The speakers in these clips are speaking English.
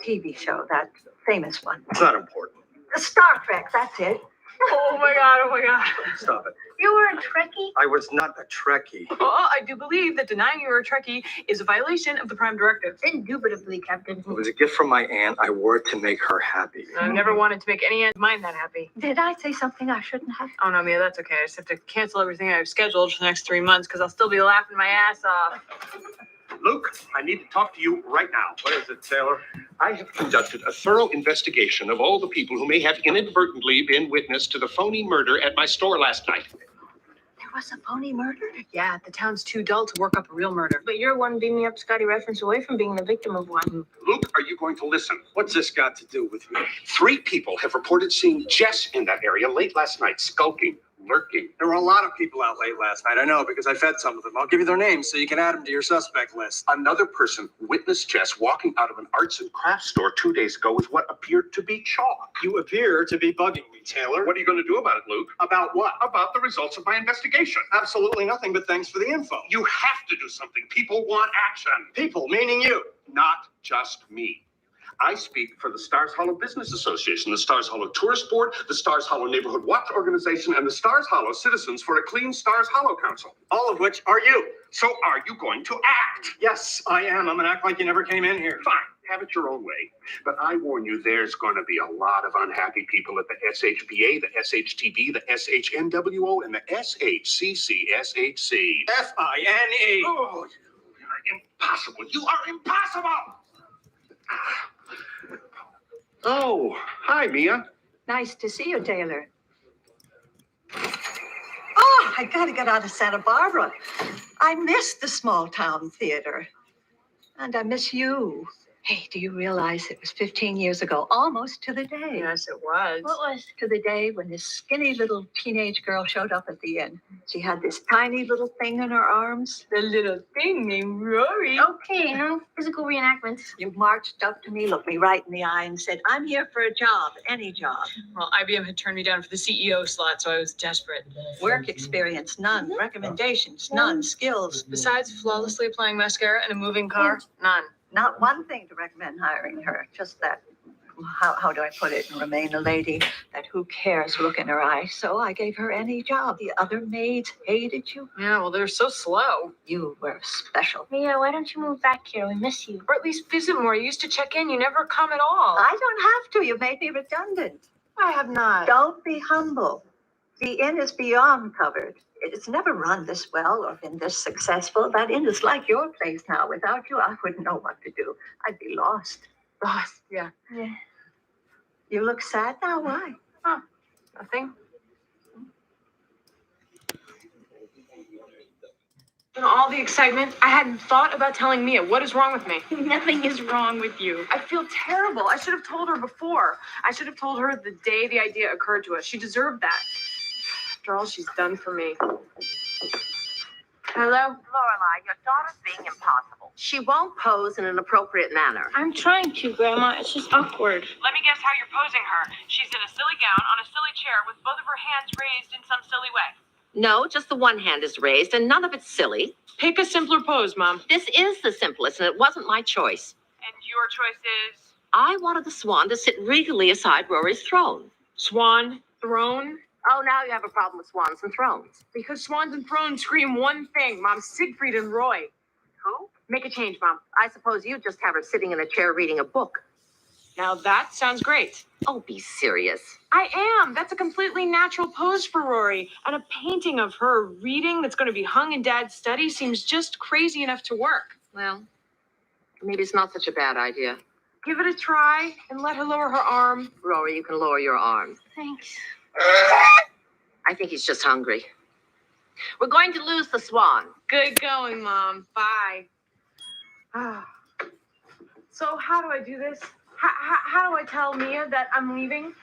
TV show, that famous one. It's not important. Star Trek, that's it. Oh my God, oh my God. Stop it. You were a Trekkie? I was not a Trekkie. Well, I do believe that denying you were a Trekkie is a violation of the Prime Directive. Indubitably, Captain. It was a gift from my aunt. I wore it to make her happy. I never wanted to make any aunt of mine that happy. Did I say something I shouldn't have? Oh no, Mia, that's okay. I just have to cancel everything I've scheduled for the next 3 months because I'll still be laughing my ass off. Luke, I need to talk to you right now. What is it, Taylor? I have conducted a thorough investigation of all the people who may have inadvertently been witness to the phony murder at my store last night. There was a phony murder? Yeah, the town's too dull to work up a real murder. But you're one beaming up Scotty reference away from being the victim of one. Luke, are you going to listen? What's this got to do with me? 3 people have reported seeing Jess in that area late last night, skulking, lurking. There were a lot of people out late last night. I know because I fed some of them. I'll give you their names so you can add them to your suspect list. Another person witnessed Jess walking out of an arts and crafts store 2 days ago with what appeared to be chalk. You appear to be bugging me, Taylor. What are you going to do about it, Luke? About what? About the results of my investigation. Absolutely nothing, but thanks for the info. You have to do something. People want action. People, meaning you. Not just me. I speak for the Stars Hollow Business Association, the Stars Hollow Tourist Board, the Stars Hollow Neighborhood Watch Organization, and the Stars Hollow Citizens for a Clean Stars Hollow Council. All of which are you. So are you going to act? Yes, I am. I'm going to act like you never came in here. Fine, have it your own way. But I warn you, there's going to be a lot of unhappy people at the SHBA, the SHTB, the SHNWO, and the SHCCSHC. F-I-N-E. Oh, you are impossible. You are impossible! Oh, hi, Mia. Nice to see you, Taylor. Oh, I gotta get out of Santa Barbara. I miss the small town theater. And I miss you. Hey, do you realize it was 15 years ago, almost to the day? Yes, it was. What was to the day when this skinny little teenage girl showed up at the inn? She had this tiny little thing in her arms. The little thing named Rory. Okay, no physical reenactments. You marched up to me, looked me right in the eye, and said, I'm here for a job, any job. Well, IBM had turned me down for the CEO slot, so I was desperate. Work experience, none. Recommendations, none. Skills, Besides flawlessly applying mascara and a moving car, none. not one thing to recommend hiring her. Just that, how do I put it, remain a lady, that who cares look in her eyes. So I gave her any job. The other maids hated you. Yeah, well, they're so slow. You were special. Mia, why don't you move back here? We miss you. Or at least visit more. You used to check in. You never come at all. I don't have to. You made me redundant. I have not. Don't be humble. The inn is beyond covered. It's never run this well or been this successful. That inn is like your place now. Without you, I wouldn't know what to do. I'd be lost. Lost, yeah. Yeah. You look sad now. Why? Nothing. In all the excitement, I hadn't thought about telling Mia. What is wrong with me? Nothing is wrong with you. I feel terrible. I should have told her before. I should have told her the day the idea occurred to us. She deserved that. After all she's done for me. Hello? Lorelai, your daughter's being impossible. She won't pose in an appropriate manner. I'm trying to, Grandma. It's just awkward. Let me guess how you're posing her. She's in a silly gown on a silly chair with both of her hands raised in some silly way. No, just the one hand is raised, and none of it's silly. Pick a simpler pose, Mom. This is the simplest, and it wasn't my choice. And your choice is? I wanted the swan to sit regally aside Rory's throne. Swan, throne? Oh, now you have a problem with swans and thrones. Because swans and thrones scream one thing, Mom. Siegfried and Roy. Who? Make a change, Mom. I suppose you just have her sitting in a chair reading a book. Now that sounds great. Oh, be serious. I am. That's a completely natural pose for Rory. And a painting of her reading that's going to be hung in Dad's study seems just crazy enough to work. Well, maybe it's not such a bad idea. Give it a try and let her lower her arm. Rory, you can lower your arm. Thanks. I think he's just hungry. We're going to lose the swan. Good going, Mom. Bye. So how do I do this? How do I tell Mia that I'm leaving?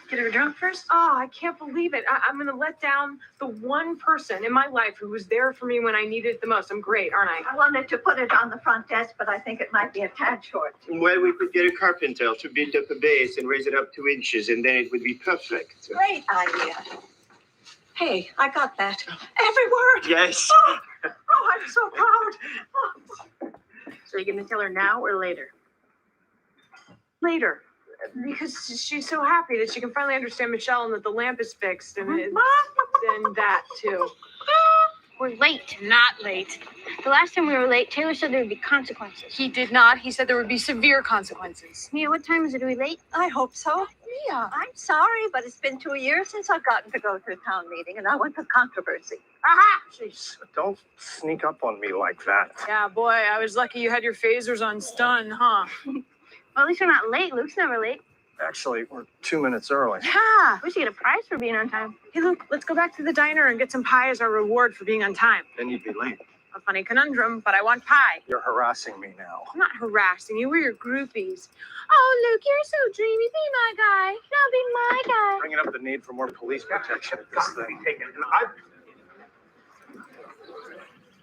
Get her drunk first? Oh, I can't believe it. I'm going to let down the one person in my life who was there for me when I needed it the most. I'm great, aren't I? I wanted to put it on the front desk, but I think it might be a tad short. Well, we could get a carpenter to build up a base and raise it up 2 inches, and then it would be perfect. Great idea. Hey, I got that. Every word. Yes. Oh, I'm so proud. Oh. So you're going to tell her now or later? Later. Because she's so happy that she can finally understand Michelle and that the lamp is fixed and and that too. We're late. Not late. The last time we were late, Taylor said there would be consequences. He did not. He said there would be severe consequences. Mia, what time is it? Are we late? I hope so. Yeah. I'm sorry, but it's been 2 years since I've gotten to go to a town meeting, and I want the controversy. Aha! Jeez, don't sneak up on me like that. Yeah, boy, I was lucky you had your phasers on stun, huh? Well, at least we're not late. Luke's never late. Actually, we're 2 minutes early. Yeah. We should get a prize for being on time. Hey, Luke, let's go back to the diner and get some pie as our reward for being on time. Then you'd be late. A funny conundrum, but I want pie. You're harassing me now. I'm not harassing you. We're your groupies. Oh, Luke, you're so dreamy. Be my guy. No, be my guy. Bringing up the need for more police protection at this thing.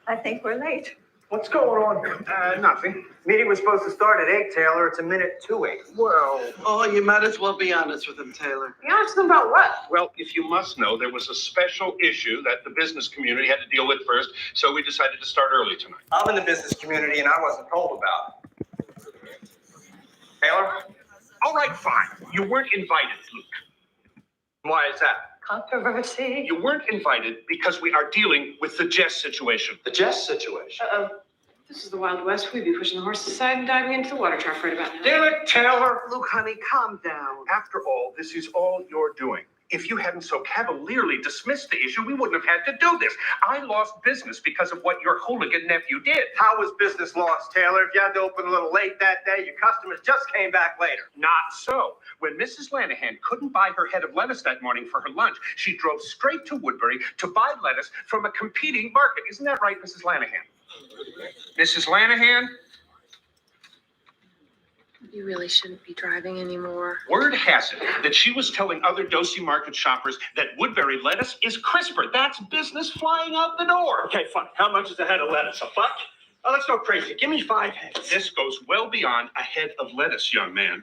I think we're late. What's going on? Nothing. Meeting was supposed to start at 8, Taylor. It's a minute to 8. Well, Oh, you might as well be honest with him, Taylor. Be honest with them about what? Well, if you must know, there was a special issue that the business community had to deal with first, so we decided to start early tonight. I'm in the business community and I wasn't told about it. Taylor? All right, fine. You weren't invited, Luke. Why is that? Controversy. You weren't invited because we are dealing with the Jess situation. The Jess situation. Uh-oh. This is the Wild West. We'd be pushing the horse aside and diving into the water trough right about now. Damn it, Taylor! Luke, honey, calm down. After all, this is all you're doing. If you hadn't so cavalierly dismissed the issue, we wouldn't have had to do this. I lost business because of what your hooligan nephew did. how was business lost, Taylor? If you had to open a little late that day, your customers just came back later. Not so. When Mrs. Lanahan couldn't buy her head of lettuce that morning for her lunch, she drove straight to Woodbury to buy lettuce from a competing market. Isn't that right, Mrs. Lanahan? Mrs. Lanahan? You really shouldn't be driving anymore. Word has it that she was telling other Dosey Market shoppers that Woodbury lettuce is crisper. That's business flying out the door. Okay, fine. How much is a head of lettuce? $1? Oh, let's go crazy. Give me 5 heads. This goes well beyond a head of lettuce, young man.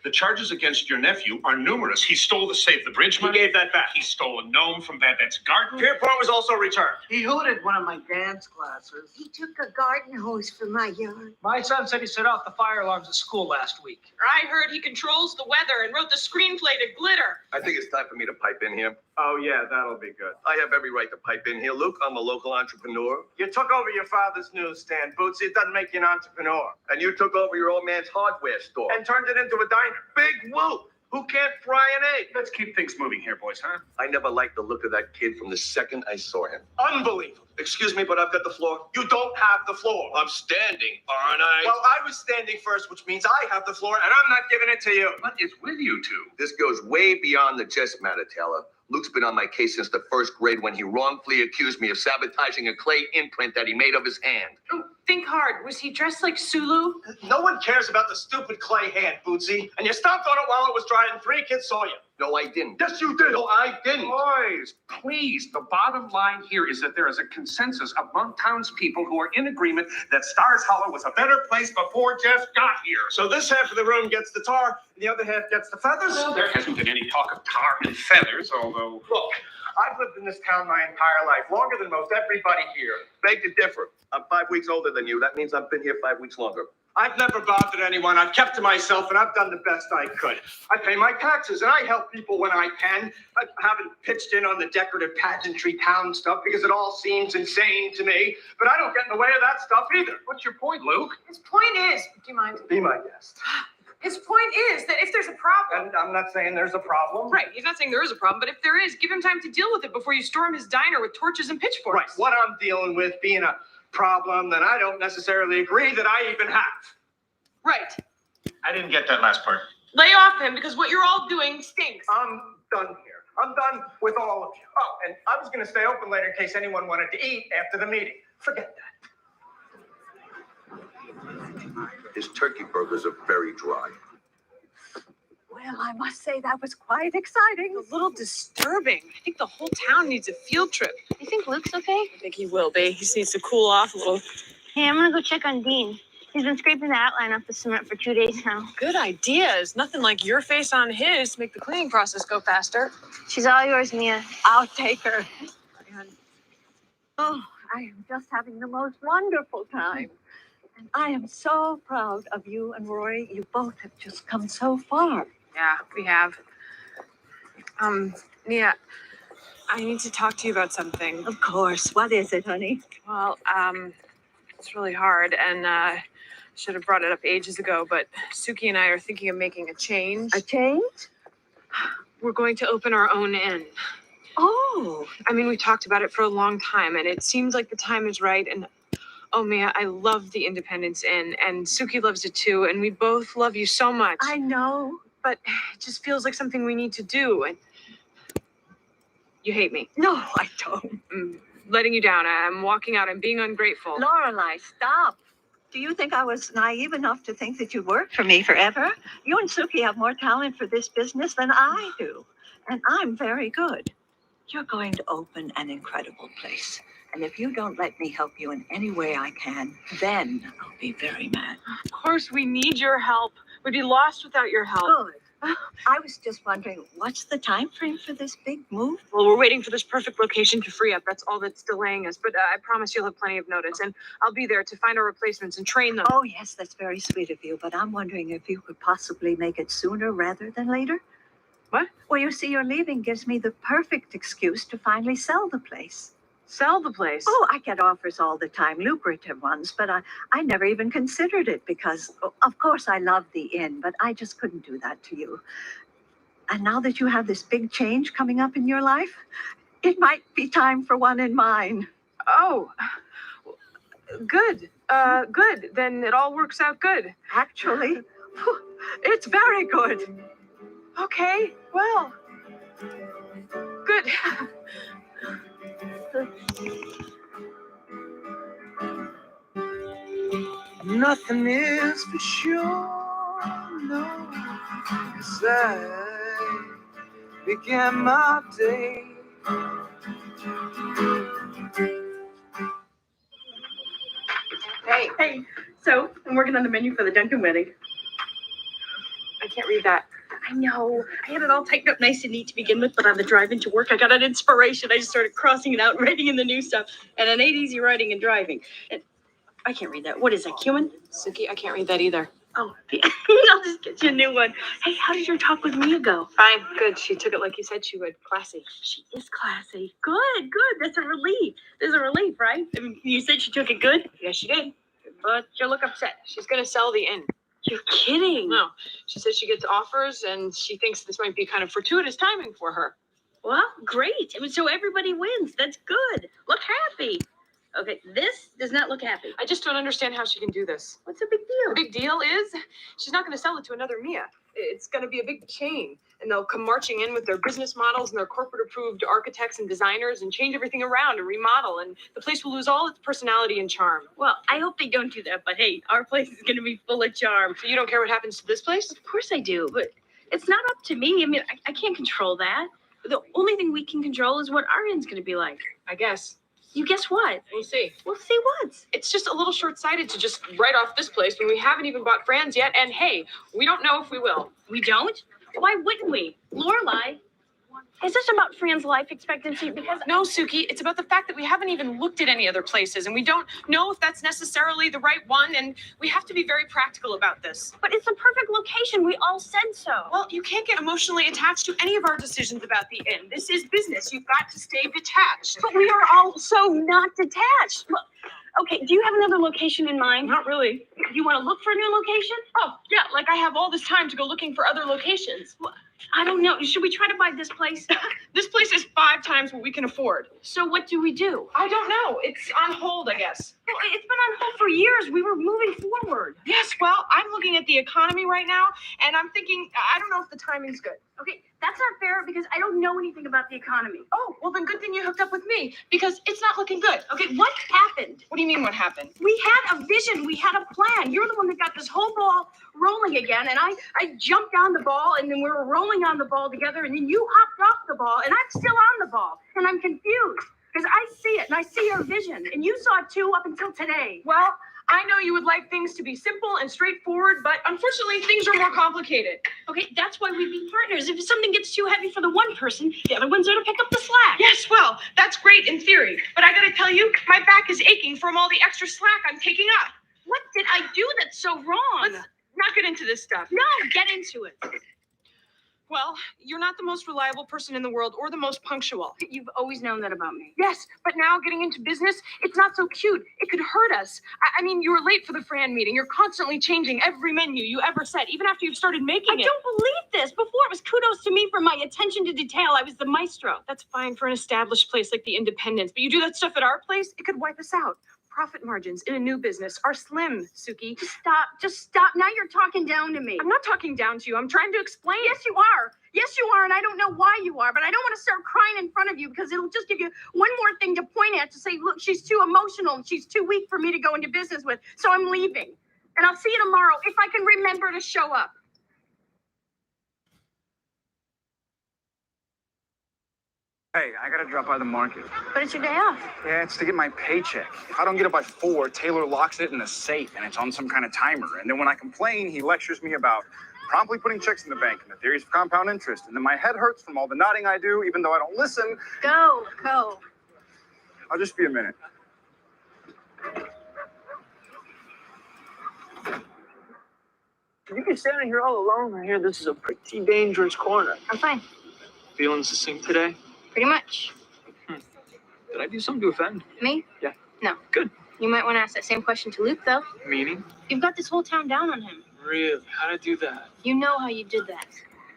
The charges against your nephew are numerous. He stole the Save the Bridge He money. gave that back. He stole a gnome from Babette's garden. Pierpont was also returned. He hooted one of my dance classes. He took a garden hose from my yard. My son said he set off the fire alarms at school last week. I heard he controls the weather and wrote the screenplay to Glitter. I think it's time for me to pipe in here. Oh, yeah, that'll be good. I have every right to pipe in here. Luke, I'm a local entrepreneur. You took over your father's newsstand, Bootsy. It doesn't make you an entrepreneur. And you took over your old man's hardware store. And turned it into a diner. Big Whoop! Who can't fry an egg? Let's keep things moving here, boys, huh? I never liked the look of that kid from the second I saw him. Unbelievable. Excuse me, but I've got the floor. You don't have the floor. I'm standing, aren't I? Well, I was standing first, which means I have the floor, and I'm not giving it to you. What is with you two? This goes way beyond the Jess matter, Taylor. Luke's been on my case since the first grade when he wrongfully accused me of sabotaging a clay imprint that he made of his hand. Oh, think hard. Was he dressed like Sulu? No one cares about the stupid clay hand, Bootsy. And you stomped on it while it was dry, and 3 kids saw you. No, I didn't. Yes, you did. No, I didn't. Boys, please, the bottom line here is that there is a consensus among townspeople who are in agreement that Stars Hollow was a better place before Jeff got here. So this half of the room gets the tar, and the other half gets the feathers? There hasn't been any talk of tar and feathers, although... Look, I've lived in this town my entire life, longer than most everybody here. Beg to differ. I'm 5 weeks older than you. That means I've been here 5 weeks longer. I've never bothered anyone. I've kept to myself, and I've done the best I could. I pay my taxes, and I help people when I can. I haven't pitched in on the decorative pageantry town stuff because it all seems insane to me. But I don't get in the way of that stuff either. What's your point, Luke? His point is, do you mind? Be my guest. His point is that if there's a problem, And I'm not saying there's a problem. right, he's not saying there is a problem, but if there is, give him time to deal with it before you storm his diner with torches and pitchforks. Right. What I'm dealing with being a problem that I don't necessarily agree that I even have. Right. I didn't get that last part. Lay off him because what you're all doing stinks. I'm done here. I'm done with all of you. Oh, and I was going to stay open later in case anyone wanted to eat after the meeting. Forget that. His turkey burgers are very dry. Well, I must say that was quite exciting. A little disturbing. I think the whole town needs a field trip. You think Luke's okay? I think he will be. He just needs to cool off a little. Hey, I'm gonna go check on Dean. He's been scraping the outline off the cement for 2 days now. Good ideas. Nothing like your face on his to make the cleaning process go faster. She's all yours, Mia. I'll take her. Oh, I am just having the most wonderful time. And I am so proud of you and Rory. You both have just come so far. Yeah, we have. Mia, I need to talk to you about something. Of course. What is it, honey? Well, it's really hard, and should have brought it up ages ago, but Suki and I are thinking of making a change. A change? We're going to open our own inn. Oh, I mean, we talked about it for a long time, and it seems like the time is right. And oh, Mia, I love the Independence Inn, and Suki loves it too, and we both love you so much. I know. But it just feels like something we need to do. And you hate me. No, I don't. I'm letting you down. I'm walking out. I'm being ungrateful. Lorelei, stop. Do you think I was naive enough to think that you'd work for me forever? You and Suki have more talent for this business than I do, and I'm very good. You're going to open an incredible place. And if you don't let me help you in any way I can, then I'll be very mad. Of course, we need your help. We'd be lost without your help. Good. I was just wondering, what's the time frame for this big move? Well, we're waiting for this perfect location to free up. That's all that's delaying us. But I promise you'll have plenty of notice. And I'll be there to find our replacements and train them. Oh, yes, that's very sweet of you. But I'm wondering if you could possibly make it sooner rather than later. What? Well, you see, your leaving gives me the perfect excuse to finally sell the place. Sell the place. Oh, I get offers all the time, lucrative ones, but I never even considered it because, of course, I love the inn, but I just couldn't do that to you. And now that you have this big change coming up in your life, it might be time for one in mine. Oh, good. Good. Then it all works out good. Actually, it's very good. Okay, well, good. Nothing is for sure, no. 'Cause I began my day. Hey, so I'm working on the menu for the Duncan wedding. I can't read that. I know. I had it all typed up nice and neat to begin with, but on the drive into work, I got an inspiration. I just started crossing it out and writing in the new stuff. And it ain't easy writing and driving. And I can't read that. What is that, cumin? Suki, I can't read that either. Oh, I'll just get you a new one. Hey, how did your talk with Mia go? Fine, good. She took it like you said she would. Classy. She is classy. Good. That's a relief. There's a relief, right? I mean, you said she took it good? Yes, she did. But you look upset. She's going to sell the inn. You're kidding. No, she says she gets offers and she thinks this might be kind of fortuitous timing for her. Well, great. I mean, so everybody wins. That's good. Look happy. Okay, this does not look happy. I just don't understand how she can do this. What's the big The deal? big deal is she's not going to sell it to another Mia. It's going to be a big chain, and they'll come marching in with their business models and their corporate-approved architects and designers and change everything around and remodel, and the place will lose all its personality and charm. Well, I hope they don't do that, but hey, our place is going to be full of charm. So you don't care what happens to this place? Of course I do, but it's not up to me. I mean, I can't control that. The only thing we can control is what our end's going to be like. I guess. You guess what? We'll see. We'll see what. It's just a little short-sighted to just write off this place when we haven't even bought Fran's yet, and hey, we don't know if we will. We don't? Why wouldn't we? Lorelei, is this about Fran's life expectancy? Because No, Suki, it's about the fact that we haven't even looked at any other places, and we don't know if that's necessarily the right one, and we have to be very practical about this. But it's the perfect location. We all said so. Well, you can't get emotionally attached to any of our decisions about the inn. This is business. You've got to stay detached. But we are all so not detached. Look, okay, do you have another location in mind? Not really. Do you want to look for a new location? Oh, yeah, like I have all this time to go looking for other locations. Well, I don't know. Should we try to buy this place? This place is 5 times what we can afford. So what do we do? I don't know. It's on hold, I guess. Well, it's been on hold for years. We were moving forward. Yes, well, I'm looking at the economy right now, and I'm thinking, I don't know if the timing's good. Okay, that's not fair because I don't know anything about the economy. Oh, well, then good thing you hooked up with me, because it's not looking good. Okay, what happened? What do you mean what happened? We had a vision. We had a plan. You're the one that got this whole ball rolling again, and I jumped on the ball, and then we were rolling on the ball together, and then you hopped off the ball, and I'm still on the ball, and I'm confused because I see it, and I see your vision, and you saw it too up until today. Well, I know you would like things to be simple and straightforward, but unfortunately, things are more complicated. Okay, that's why we be partners. If something gets too heavy for the one person, the other one's there to pick up the slack. Yes, well, that's great in theory, but I gotta tell you, my back is aching from all the extra slack I'm taking up. What did I do that's so wrong? Let's not get into this stuff. No, get into it. Well, you're not the most reliable person in the world or the most punctual. You've always known that about me. Yes, but now getting into business, it's not so cute. It could hurt us. I mean, you were late for the Fran meeting. You're constantly changing every menu you ever said, even after you've started making it. I don't believe this. Before it was kudos to me for my attention to detail. I was the maestro. That's fine for an established place like the Independence, but you do that stuff at our place, it could wipe us out. Profit margins in a new business are slim, Suki. Just stop. Now you're talking down to me. I'm not talking down to you. I'm trying to explain. Yes, you are. Yes, you are. And I don't know why you are, but I don't want to start crying in front of you because it'll just give you one more thing to point at to say, look, she's too emotional and she's too weak for me to go into business with. So I'm leaving. And I'll see you tomorrow if I can remember to show up. Hey, I gotta drop by the market. But it's your day off. Yeah, it's to get my paycheck. If I don't get it by 4, Taylor locks it in the safe and it's on some kind of timer. And then when I complain, he lectures me about promptly putting checks in the bank and the theories of compound interest. And then my head hurts from all the nodding I do, even though I don't listen. Go. I'll just be a minute. You be standing here all alone. I hear this is a pretty dangerous corner. I'm fine. Feeling succinct today? Pretty much. Did I do something to offend? Me? Yeah. No. Good. You might want to ask that same question to Luke, though. Meaning? You've got this whole town down on him. Really? How'd I do that? You know how you did that.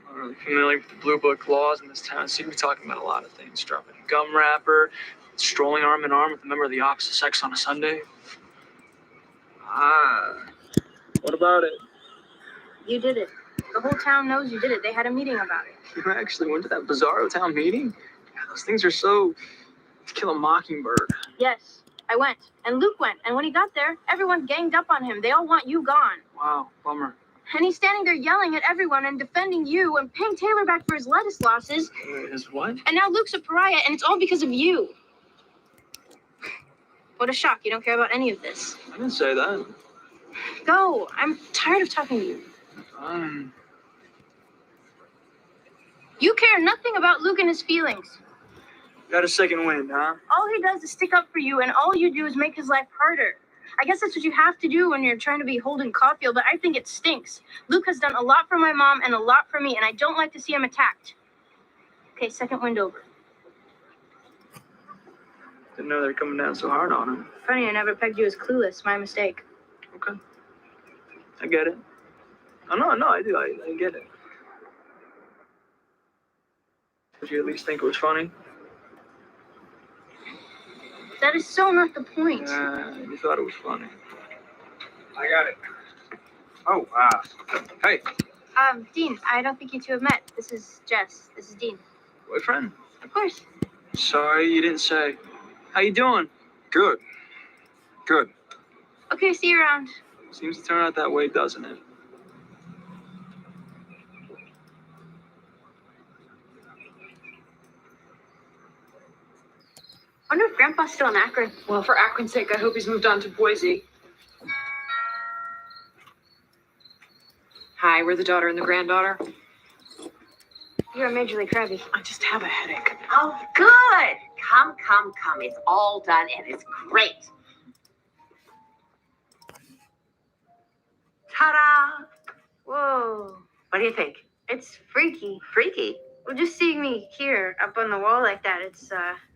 I'm really familiar with the Blue Book laws in this town. Seem to be talking about a lot of things. Dropping a gum wrapper, strolling arm in arm with a member of the opposite sex on a Sunday. What about it? You did it. The whole town knows you did it. They had a meeting about it. You actually went to that bizarro town meeting? Yeah, those things are so... To Kill a Mockingbird. Yes, I went. And Luke went. And when he got there, everyone ganged up on him. They all want you gone. Wow, bummer. And he's standing there yelling at everyone and defending you and paying Taylor back for his lettuce losses. His what? And now Luke's a pariah, and it's all because of you. What a shock. You don't care about any of this. I didn't say that. Go. I'm tired of talking to you. You care nothing about Luke and his feelings. Got a second wind, huh? All he does is stick up for you, and all you do is make his life harder. I guess that's what you have to do when you're trying to be Holden Caulfield, but I think it stinks. Luke has done a lot for my mom and a lot for me, and I don't like to see him attacked. Okay, second wind over. Didn't know they were coming down so hard on him. Funny, I never pegged you as clueless. My mistake. Okay. I get it. No, I do. I get it. Did you at least think it was funny? That is so not the point. You thought it was funny. I got it. Oh, hey. Dean, I don't think you two have met. This is Jess. This is Dean. Boyfriend? Of course. Sorry, you didn't say. How you doing? Good. Okay, see you around. Seems to turn out that way, doesn't it? I wonder if Grandpa's still in Akron. Well, for Akron's sake, I hope he's moved on to Boise. Hi, we're the daughter and the granddaughter. You're majorly crabby. I just have a headache. Oh, good. Come. It's all done and it's great. Ta-da! Whoa. What do you think? It's freaky. Freaky. Well, just seeing me here up on the wall like that,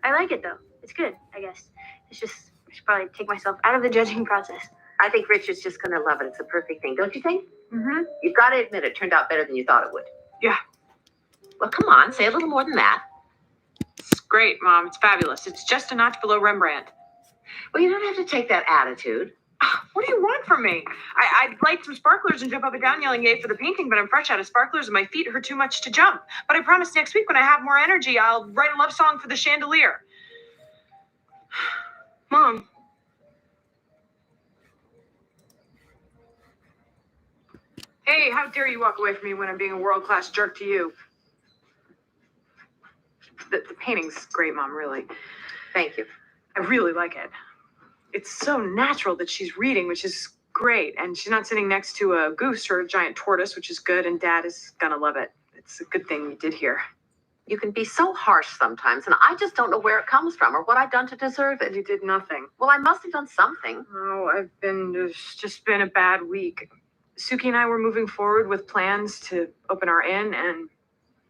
I like it though. It's good, I guess. It's just, I should probably take myself out of the judging process. I think Richard's just going to love it. It's a perfect thing, don't you think? Mm-hmm. You've got to admit it turned out better than you thought it would. Yeah. Well, come on, say a little more than that. It's great, Mom. It's fabulous. It's just a notch below Rembrandt. Well, you don't have to take that attitude. What do you want from me? I'd light some sparklers and jump up and down yelling yay for the painting, but I'm fresh out of sparklers and my feet hurt too much to jump. But I promise next week when I have more energy, I'll write a love song for the chandelier. Mom. Hey, how dare you walk away from me when I'm being a world-class jerk to you? The painting's great, Mom, really. Thank you. I really like it. It's so natural that she's reading, which is great. And she's not sitting next to a goose or a giant tortoise, which is good. And Dad is gonna love it. It's a good thing we did here. You can be so harsh sometimes, and I just don't know where it comes from or what I've done to deserve it. You did nothing. Well, I must have done something. Oh, it's just been a bad week. Suki and I were moving forward with plans to open our inn, and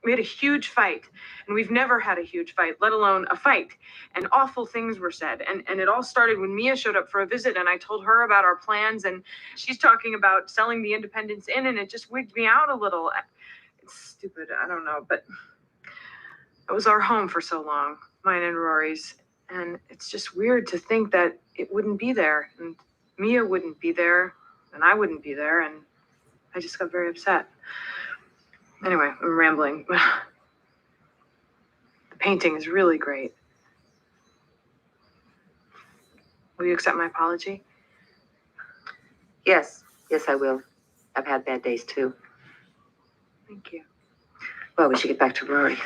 we had a huge fight. And we've never had a huge fight, let alone a fight. And awful things were said. And it all started when Mia showed up for a visit, and I told her about our plans, and she's talking about selling the Independence Inn, and it just wigged me out a little. It's stupid, I don't know, but it was our home for so long, mine and Rory's. And it's just weird to think that it wouldn't be there, and Mia wouldn't be there, and I wouldn't be there, and I just got very upset. Anyway, I'm rambling. The painting is really great. Will you accept my apology? Yes, I will. I've had bad days too. Thank you. Well, we should get back to Rory.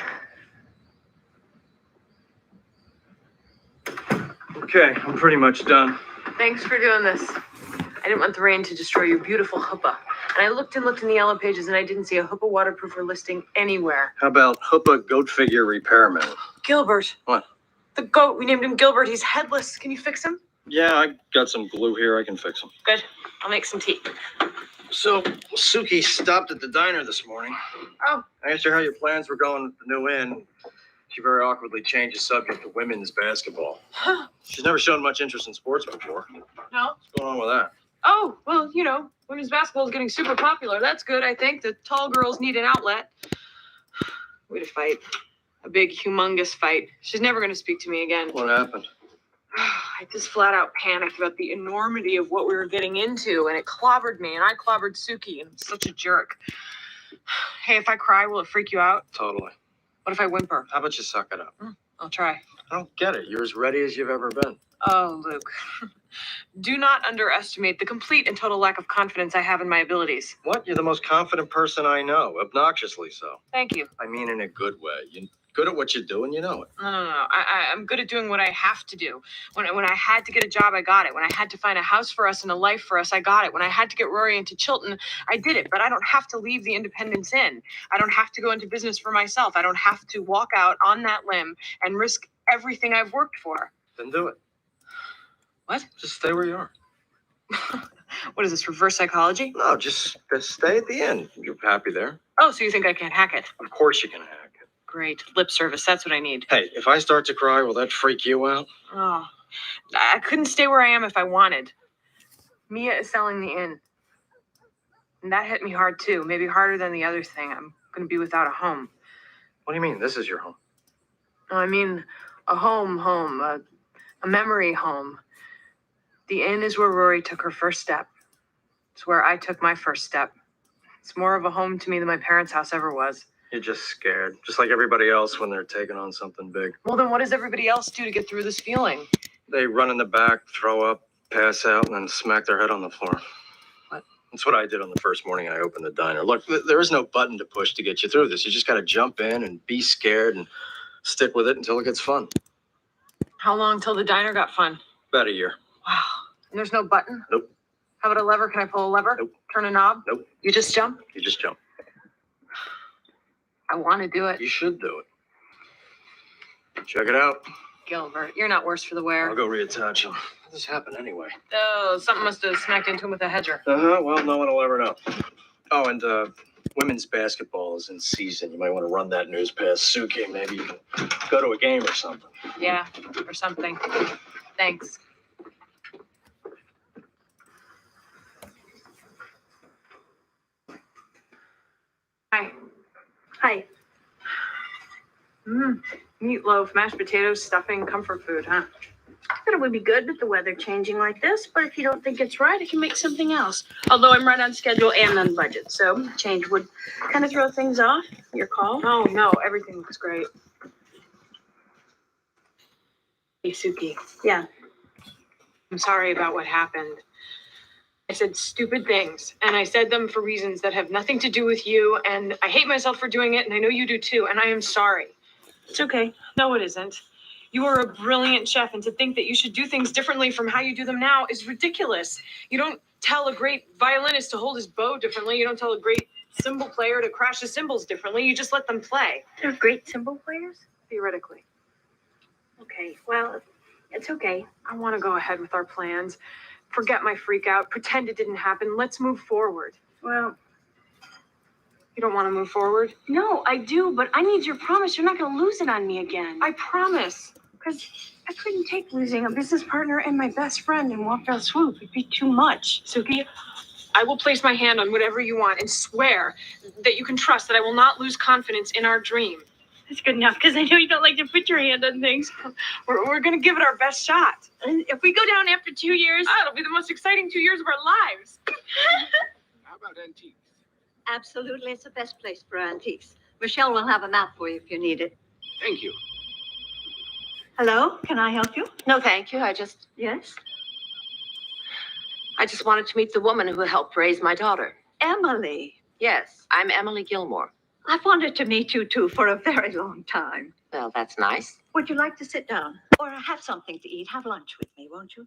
Okay, I'm pretty much done. Thanks for doing this. I didn't want the rain to destroy your beautiful chuppah. And I looked in the yellow pages, and I didn't see a chuppah waterproofer listing anywhere. How about Hoopa goat figure repairman? Gilbert. What? The goat. We named him Gilbert. He's headless. Can you fix him? Yeah, I got some glue here. I can fix them. Good. I'll make some tea. So, Suki stopped at the diner this morning. Oh. I asked her how your plans were going with the new inn. She very awkwardly changed the subject to women's basketball. Huh. She's never shown much interest in sports before. No? What's going on with that? Oh, well, women's basketball is getting super popular. That's good, I think. The tall girls need an outlet. We had a fight. A big, humongous fight. She's never going to speak to me again. What happened? I just flat out panicked about the enormity of what we were getting into, and it clobbered me, and I clobbered Suki, and I'm such a jerk. Hey, if I cry, will it freak you out? Totally. What if I whimper? How about you suck it up? I'll try. I don't get it. You're as ready as you've ever been. Oh, Luke. Do not underestimate the complete and total lack of confidence I have in my abilities. What? You're the most confident person I know. Obnoxiously so. Thank you. I mean in a good way. You're good at what you do and you know it. No. I'm good at doing what I have to do. When I had to get a job, I got it. When I had to find a house for us and a life for us, I got it. When I had to get Rory into Chilton, I did it. But I don't have to leave the Independence Inn. I don't have to go into business for myself. I don't have to walk out on that limb and risk everything I've worked for. Then do it. What? Just stay where you are. What is this, reverse psychology? No, just stay at the end. You're happy there. Oh, so you think I can't hack it? Of course you can hack it. Great. Lip service. That's what I need. Hey, if I start to cry, will that freak you out? Oh, I couldn't stay where I am if I wanted. Mia is selling the inn. And that hit me hard too. Maybe harder than the other thing. I'm going to be without a home. What do you mean? This is your home. No, I mean a home, a memory home. The inn is where Rory took her first step. It's where I took my first step. It's more of a home to me than my parents' house ever was. You're just scared, just like everybody else when they're taking on something big. Well, then what does everybody else do to get through this feeling? They run in the back, throw up, pass out, and then smack their head on the floor. What? That's what I did on the first morning I opened the diner. Look, there is no button to push to get you through this. You just got to jump in and be scared and stick with it until it gets fun. How long till the diner got fun? About a year. Wow. And there's no button? Nope. How about a lever? Can I pull a lever? Nope. Turn a knob? Nope. You just jump? You just jump. I want to do it. You should do it. Check it out. Gilbert, you're not worse for the wear. I'll go reattach him. This happened anyway. Oh, something must have smacked into him with a hedger. Well, no one will ever know. Oh, and women's basketball is in season. You might want to run that news past Suki. Maybe you can go to a game or something. Yeah, or something. Thanks. Hi. Hi. Meatloaf, mashed potatoes, stuffing, comfort food, huh? I thought it would be good with the weather changing like this, but if you don't think it's right, I can make something else. Although I'm right on schedule and on budget, so change would kind of throw things off. Your call. Oh, no, everything looks great. Hey, Suki. Yeah. I'm sorry about what happened. I said stupid things, and I said them for reasons that have nothing to do with you, and I hate myself for doing it, and I know you do too, and I am sorry. It's okay. No, it isn't. You are a brilliant chef, and to think that you should do things differently from how you do them now is ridiculous. You don't tell a great violinist to hold his bow differently. You don't tell a great cymbal player to crash the cymbals differently. You just let them play. They're great cymbal players. Theoretically. Okay, well, it's okay. I want to go ahead with our plans. Forget my freak out. Pretend it didn't happen. Let's move forward. Well, You don't want to move forward? no, I do, but I need your promise you're not going to lose it on me again. I promise. Because I couldn't take losing a business partner and my best friend in Walk Out Swoop. It'd be too much. Suki, I will place my hand on whatever you want and swear that you can trust that I will not lose confidence in our dream. That's good enough, because I know you don't like to put your hand on things. We're going to give it our best shot. And if we go down after 2 years, It'll be the most exciting 2 years of our lives. How about antiques? Absolutely, it's the best place for antiques. Michelle will have a map for you if you need it. Thank you. Hello, can I help you? No, thank you. Yes? I just wanted to meet the woman who helped raise my daughter. Emily. Yes, I'm Emily Gilmore. I've wanted to meet you two for a very long time. Well, that's nice. Would you like to sit down or have something to eat? Have lunch with me, won't you?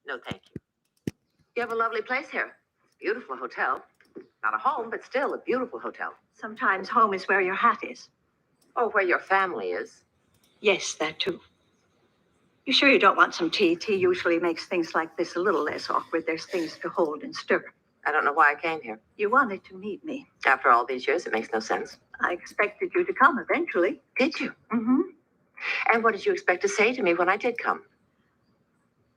No, thank you. You have a lovely place here. Beautiful hotel. Not a home, but still a beautiful hotel. Sometimes home is where your hat is. Oh, where your family is. Yes, that too. You sure you don't want some tea? Tea usually makes things like this a little less awkward. There's things to hold and stir. I don't know why I came here. You wanted to meet me. After all these years, it makes no sense. I expected you to come eventually. Did you? Mm-hmm. And what did you expect to say to me when I did come?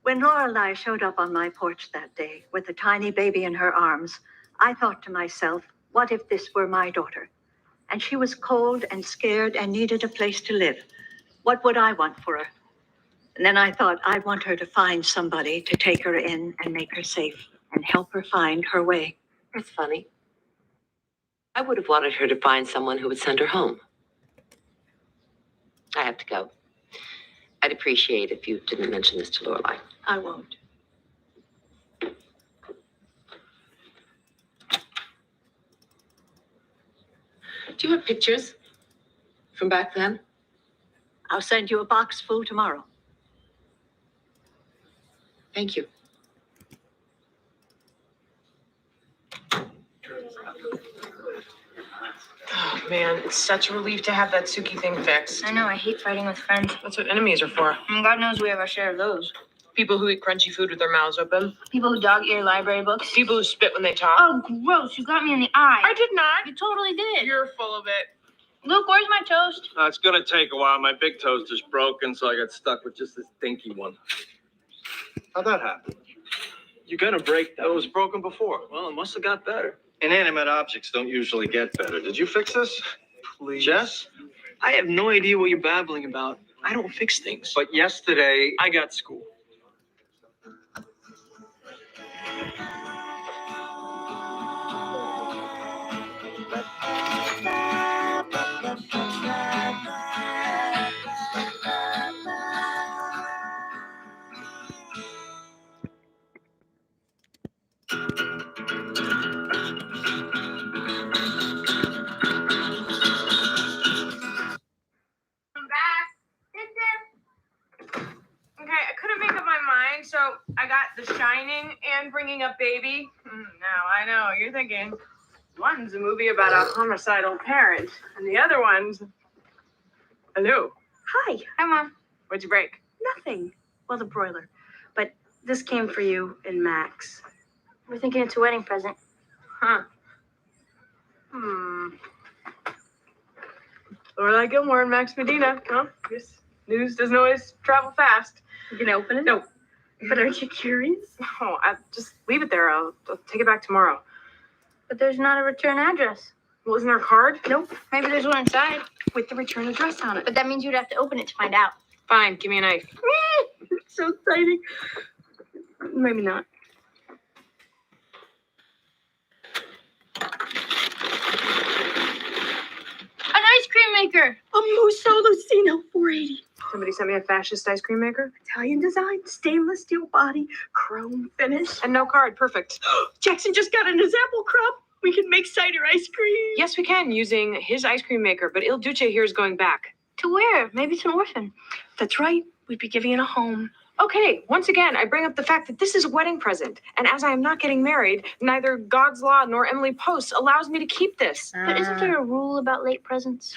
When Laura and I showed up on my porch that day with a tiny baby in her arms, I thought to myself, what if this were my daughter? And she was cold and scared and needed a place to live. What would I want for her? And then I thought, I want her to find somebody to take her in and make her safe and help her find her way. That's funny. I would have wanted her to find someone who would send her home. I have to go. I'd appreciate if you didn't mention this to Lorelai. I won't. Do you have pictures from back then? I'll send you a box full tomorrow. Thank you. Oh, man, it's such a relief to have that Suki thing fixed. I know, I hate fighting with friends. That's what enemies are for. And God knows we have our share of those. People who eat crunchy food with their mouths open. People who dog ear library books. People who spit when they talk. Oh, gross. You got me in the eye. I did not. You totally did. You're full of it. Luke, where's my toast? It's gonna take a while. My big toaster's broken, so I got stuck with just this dinky one. How'd that happen? You gotta break that. It was broken before. Well, it must have got better. Inanimate objects don't usually get better. Did you fix this? Please. Jess? I have no idea what you're babbling about. I don't fix things. But yesterday, I got school. Okay, I couldn't make up my mind, so I got The Shining and Bringing Up Baby. Now, I know, you're thinking, one's a movie about a homicidal parent, and the other one's... Hello. Hi. Hi, Mom. What'd you break? Nothing. Well, the broiler. But this came for you and Max. We're thinking it's a wedding present. Huh. Lorelai Gilmore and Max Medina. Well, this news doesn't always travel fast. You gonna open it? No. But aren't you curious? Oh, just leave it there. I'll take it back tomorrow. But there's not a return address. Well, isn't there a card? Nope. Maybe there's one inside. With the return address on it. But that means you'd have to open it to find out. Fine, give me a knife. So exciting. Maybe not. An ice cream maker. A Musso Lucino 480. Somebody sent me a fascist ice cream maker. Italian design, stainless steel body, chrome finish. And no card. Perfect. Jackson just got an example crop. We can make cider ice cream. Yes, we can, using his ice cream maker, but Il Duce here is going back. To where? Maybe it's an orphan. That's right. We'd be giving it a home. Okay, once again, I bring up the fact that this is a wedding present, and as I am not getting married, neither God's Law nor Emily Post allows me to keep this. But isn't there a rule about late presents?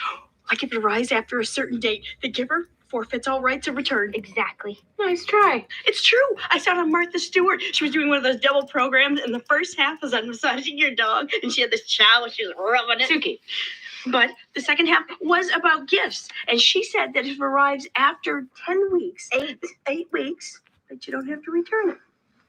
Like if it arrives after a certain date, the giver forfeits all rights of return. Exactly. Nice try. It's true. I saw it on Martha Stewart. She was doing one of those double programs, and the first half was on massaging your dog, and she had this chow, and she was rubbing it. Suki. But the second half was about gifts, and she said that if it arrives after 10 weeks, eight weeks, that you don't have to return it.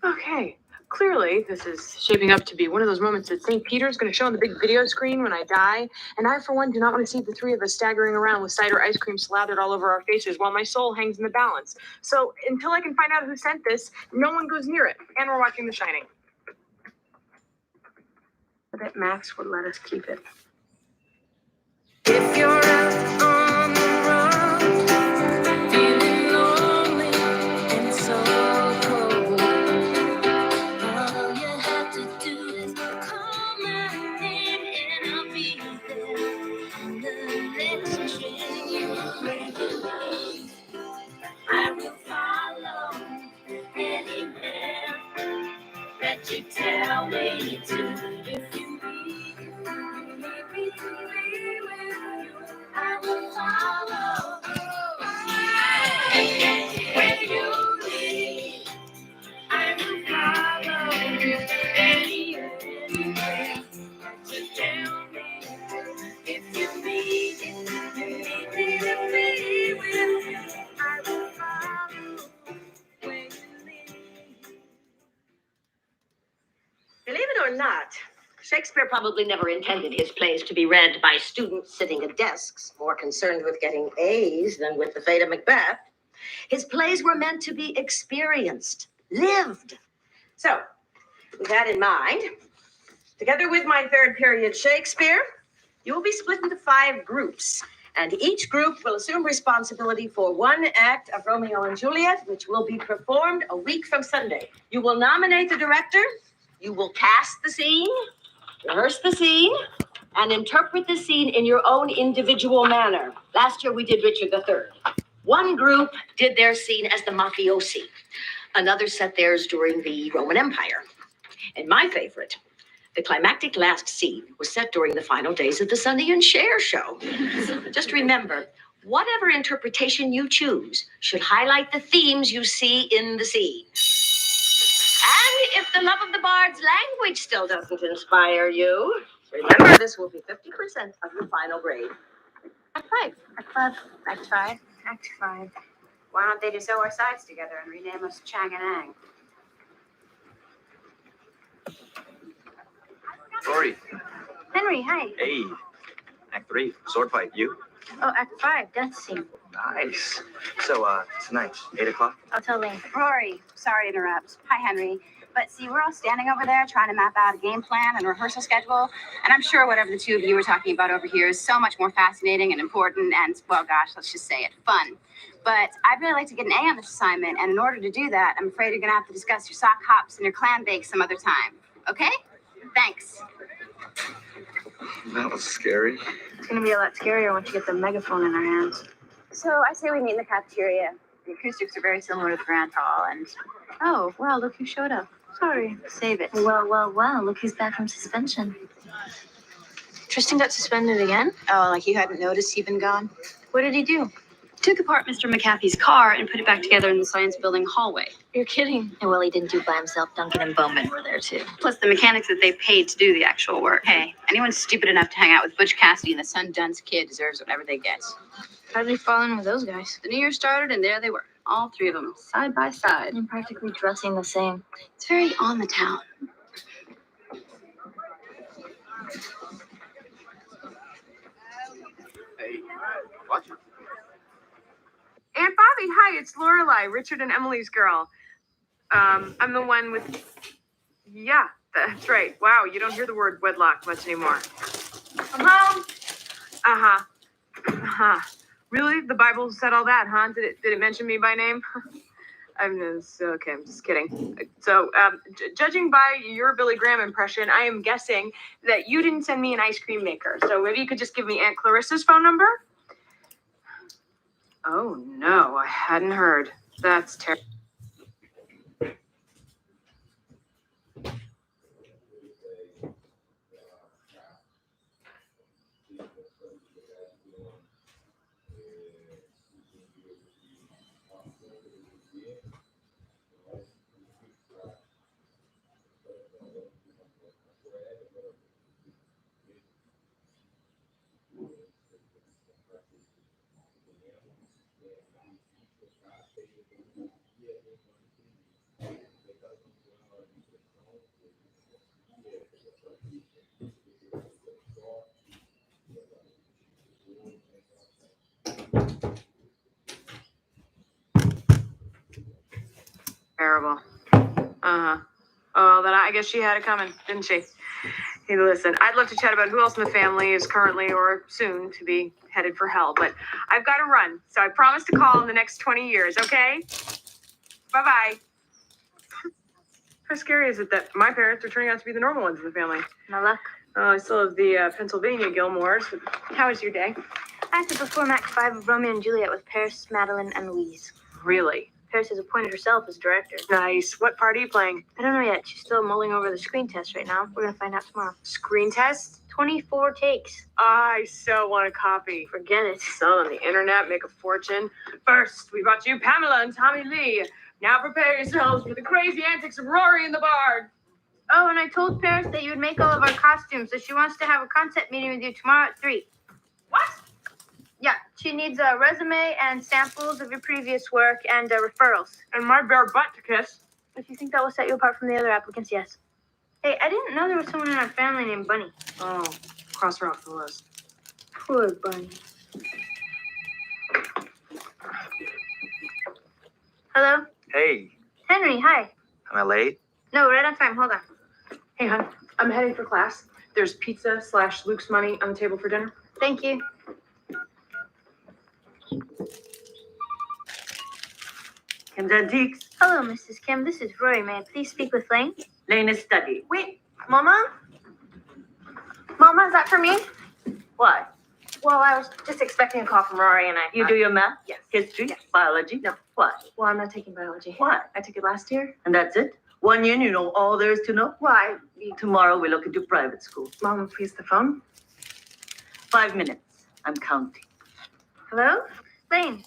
Okay, clearly this is shaping up to be one of those moments that St. Peter's going to show on the big video screen when I die, and I, for one, do not want to see the three of us staggering around with cider ice cream slathered all over our faces while my soul hangs in the balance. So until I can find out who sent this, no one goes near it, and we're watching The Shining. I bet Max would let us keep it. If you're out on the road, feeling lonely and so cold, all you have to do is call my name and I'll be there. And the next train you're ready, I will follow anywhere that you tell me to. If you need me to be with you, I will follow. Where you lead, I will follow. Anywhere that you tell me. If you need me to be with you, I will follow. Where you lead. Believe it or not, Shakespeare probably never intended his plays to be read by students sitting at desks, more concerned with getting A's than with the fate of Macbeth. His plays were meant to be experienced, lived. So, with that in mind, together with my third period Shakespeare, you will be split into 5 groups, and each group will assume responsibility for one act of Romeo and Juliet, which will be performed a week from Sunday. You will nominate the director, you will cast the scene, rehearse the scene, and interpret the scene in your own individual manner. Last year we did Richard III. One group did their scene as the mafiosi. Another set theirs during the Roman Empire. And my favorite, the climactic last scene, was set during the final days of the Sonny and Cher show. Just remember, whatever interpretation you choose should highlight the themes you see in the scene. And if the love of the bard's language still doesn't inspire you, remember this will be 50% of your final grade. Act 5. Act 5. Act 5. Act 5. Why don't they just sew our sides together and rename us Chang and Ang? Rory. Henry, hi. Hey. Act 3. Sword fight. You? Oh, Act 5. Death scene. Nice. So, tonight, 8 o'clock? I'll tell Lane. Rory, sorry to interrupt. Hi, Henry. But see, we're all standing over there trying to map out a game plan and rehearsal schedule. And I'm sure whatever the two of you were talking about over here is so much more fascinating and important and, well, gosh, let's just say it, fun. But I'd really like to get an A on this assignment. And in order to do that, I'm afraid you're going to have to discuss your sock hops and your clam bakes some other time. Okay? Thanks. That was scary. It's going to be a lot scarier once you get the megaphone in our hands. So I say we meet in the cafeteria. The acoustics are very similar to the Grand Hall. And Oh, wow, look who showed up. Sorry, save it. Well, look who's back from suspension. Tristan got suspended again? oh, like you hadn't noticed he'd been gone? What did he do? Took apart Mr. McAfee's car and put it back together in the science building hallway. You're kidding. And well, he didn't do it by himself. Duncan and Bowman were there too. Plus the mechanics that they paid to do the actual work. Hey, anyone stupid enough to hang out with Butch Cassidy and the Sundance Kid deserves whatever they get. How did he fall in with those guys? The new year started and there they were. All 3 of them, side by side. And practically dressing the same. It's very on the town. Hey, watch it. Aunt Bobby, hi, it's Lorelai, Richard and Emily's girl. I'm the one with... Yeah, that's right. Wow, you don't hear the word wedlock much anymore. I'm home. Uh-huh. Uh-huh. Really? The Bible said all that, huh? Did it mention me by name? Okay, I'm just kidding. So, judging by your Billy Graham impression, I am guessing that you didn't send me an ice cream maker. So maybe you could just give me Aunt Clarissa's phone number? Oh, no, I hadn't heard. That's terrible. Terrible. Uh-huh. Oh, then I guess she had it coming, didn't she? Hey, listen, I'd love to chat about who else in the family is currently or soon to be headed for hell, but I've got to run. So I promise to call in the next 20 years, okay? Bye-bye. How scary is it that my parents are turning out to be the normal ones in the family? No luck. Oh, I still have the Pennsylvania Gilmores. How was your day? I have to perform Act 5 of Romeo and Juliet with Paris, Madeline, and Louise. Really? Paris has appointed herself as director. Nice. What part are you playing? I don't know yet. She's still mulling over the screen test right now. We're gonna find out tomorrow. Screen test? 24 takes. I so want a copy. Forget it. Sell on the internet, make a fortune. First, we brought you Pamela and Tommy Lee. Now prepare yourselves for the crazy antics of Rory and the Bard. Oh, and I told Paris that you would make all of our costumes, so she wants to have a concept meeting with you tomorrow at 3. What? Yeah, she needs a resume and samples of your previous work and referrals. And my bare butt to kiss. If you think that will set you apart from the other applicants, yes. Hey, I didn't know there was someone in our family named Bunny. Oh, cross her off the list. Poor Bunny. Hello? Hey, Henry, hi. am I late? No, right on time. Hold on. Hey, hon, I'm heading for class. There's pizza / Luke's money on the table for dinner. Thank you. Kim's Antiques. Hello, Mrs. Kim. This is Rory. May I please speak with Lane? Lane is study. Wait, Mama? Mama, is that for me? What? Well, I was just expecting a call from Rory and I. You do your math? Yes. History? Yes. Biology? No. What? Well, I'm not taking biology. What? I took it last year. And that's it? 1 year and you know all there is to know? Why? Tomorrow we look into private school. Mama, please, the phone. 5 minutes. I'm counting. Hello? Lane.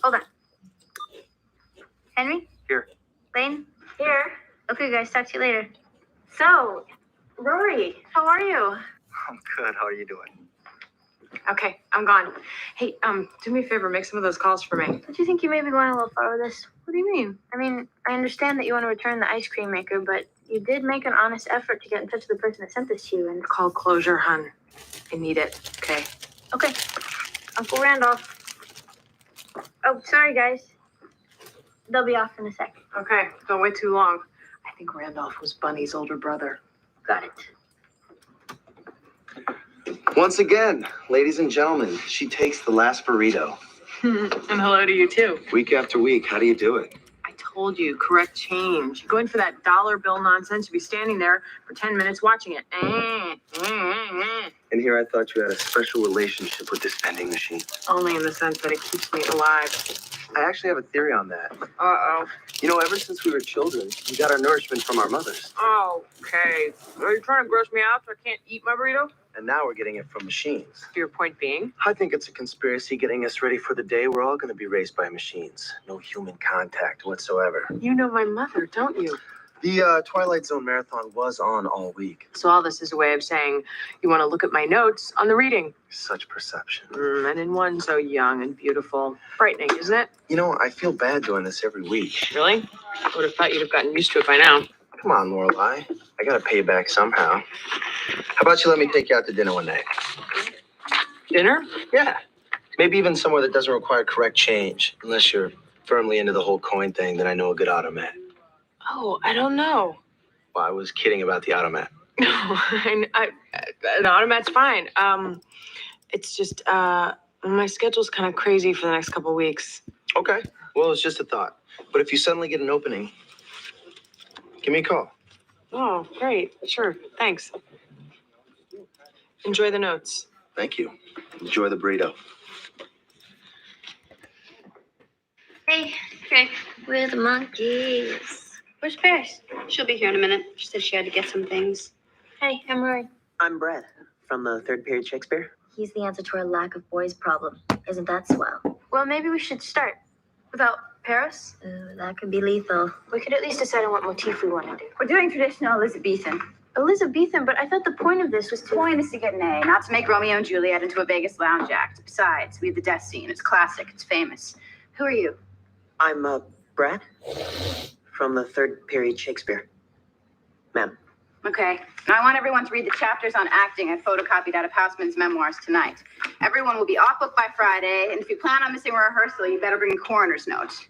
Hold on. Henry? Here. Lane? Here. Okay, guys. Talk to you later. So, Rory, how are you? I'm good. How are you doing? Okay, I'm gone. Hey, do me a favor, make some of those calls for me. Don't you think you may be going a little far with this? What do you mean? I mean, I understand that you want to return the ice cream maker, but you did make an honest effort to get in touch with the person that sent this to you, and... Call closure, hun. I need it, okay? Okay. Uncle Randolph. Oh, sorry, guys. They'll be off in a sec. Okay, don't wait too long. I think Randolph was Bunny's older brother. Got it. Once again, ladies and gentlemen, she takes the last burrito. And hello to you, too. Week after week, how do you do it? I told you, correct change. You go in for that dollar bill nonsense, you'll be standing there for 10 minutes watching it. And here I thought you had a special relationship with this vending machine. Only in the sense that it keeps me alive. I actually have a theory on that. Uh-oh. You know, ever since we were children, we got our nourishment from our mothers. Okay. Are you trying to gross me out so I can't eat my burrito? And now we're getting it from machines. Your point being? I think it's a conspiracy getting us ready for the day we're all going to be raised by machines. No human contact whatsoever. You know my mother, don't you? The Twilight Zone Marathon was on all week. So all this is a way of saying you want to look at my notes on the reading. Such perception. And in one so young and beautiful. Frightening, isn't it? You know, I feel bad doing this every week. Really? I would have thought you'd have gotten used to it by now. Come on, Lorelai. I gotta pay you back somehow. How about you let me take you out to dinner one night? Dinner? Yeah. Maybe even somewhere that doesn't require correct change. Unless you're firmly into the whole coin thing, then I know a good automat. Oh, I don't know. Well, I was kidding about the automat. No, an automat's fine. It's just, my schedule's kind of crazy for the next couple weeks. Okay. Well, it's just a thought. But if you suddenly get an opening, give me a call. Oh, great. Sure. Thanks. Enjoy the notes. Thank you. Enjoy the burrito. Hey, Rick, we're the monkeys. Where's Paris? She'll be here in a minute. She said she had to get some things. Hey, I'm Rory. I'm Brad from the third period Shakespeare. He's the answer to our lack of boys problem. Isn't that swell? Well, maybe we should start. Without Paris? Ooh, that could be lethal. We could at least decide on what motif we want to do. We're doing traditional Elizabethan. Elizabethan, but I thought the point of this was to... The point is to get an A, not to make Romeo and Juliet into a Vegas lounge act. Besides, we have the death scene. It's classic. It's famous. Who are you? I'm Brad from the third period Shakespeare. Ma'am. Okay. Now I want everyone to read the chapters on acting I photocopied out of Houseman's memoirs tonight. Everyone will be off book by Friday, and if you plan on missing a rehearsal, you better bring a coroner's note.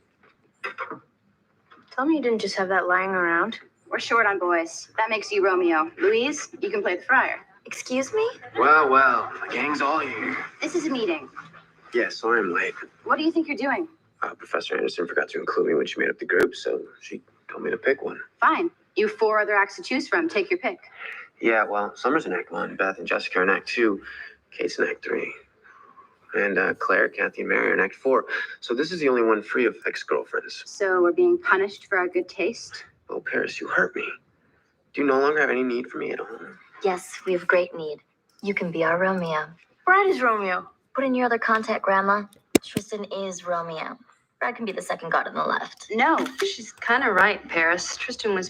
Tell me you didn't just have that lying around. We're short on boys. That makes you Romeo. Louise, you can play the friar. Excuse me? Well, the gang's all here. This is a meeting. Yeah, sorry I'm late. What do you think you're doing? Professor Anderson forgot to include me when she made up the group, so she told me to pick one. Fine. You have 4 other acts to choose from. Take your pick. Yeah, well, Summer's in Act 1, Beth and Jessica are in Act 2, Kate's in Act 3, and Claire, Kathy, and Mary are in Act 4. So this is the only one free of ex-girlfriends. So we're being punished for our good taste? Oh, Paris, you hurt me. Do you no longer have any need for me at all? Yes, we have great need. You can be our Romeo. Brad is Romeo. Put in your other contact, Grandma. Tristan is Romeo. Brad can be the second god on the left. No, she's kind of right, Paris. Tristan was